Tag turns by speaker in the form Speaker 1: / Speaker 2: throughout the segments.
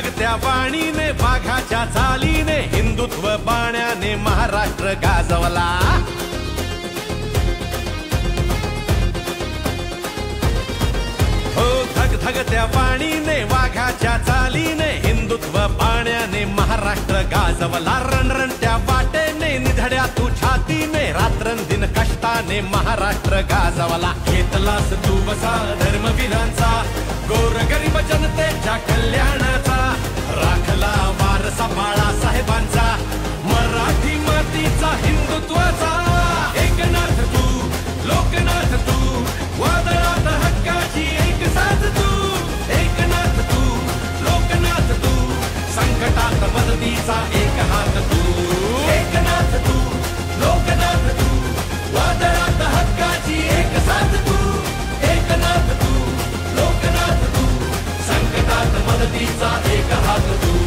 Speaker 1: धगधगत्या वाणीने वाघाच्या चालीने हिंदुत्व बाण्याने महाराष्ट्र गाजवला। हो धगधगत्या वाणीने वाघाच्या चालीने हिंदुत्व बाण्याने महाराष्ट्र गाजवला। रणरणत्या वाटेने निधड्या तू छातीने रात्रंदिन कष्टाने महाराष्ट्र गाजवला। घेतलास तू बसा धर्मवीरांचा गोरगरीब जनतेच्या कल्याणाचा राखला वारसा बाळासाहेबांचा मराठी मातीचा हिंदुत्वाचा। एकनाथ तू लोकनाथ तू वादळात हक्काची एक साथ तू। एकनाथ तू लोकनाथ तू संकटात मदतीचा एक हात तू। एकनाथ तू लोकनाथ तू वादळात हक्काची एक साथ तू। एकनाथ तू लोकनाथ तू संकटात मदतीचा एक हात तू।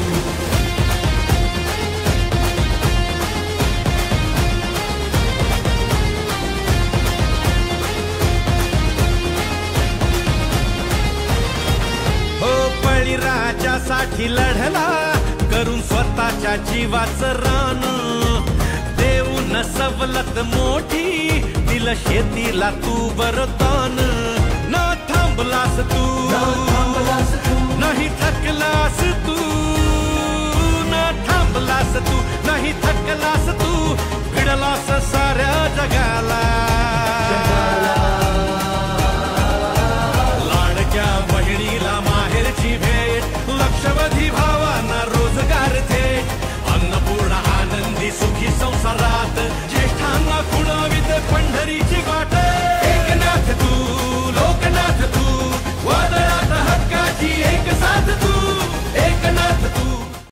Speaker 1: राजासाठी लढला करून स्वतःच्या जीवाचं रान। देऊन सवलत मोठी दिलं शेतीला तू वरदान। न थांबलास तू नाही थकलास तू। न थांबलास तू नाही थकलास तू भिडलास साऱ्या जगाला। लाडक्या बहिणीला माहेरची भेट लक्षावधी भावांना रोजगार थेट अन्नपूर्णा आनंदी सुखी संसारात ज्येष्ठांना खुणावीत पंढरीची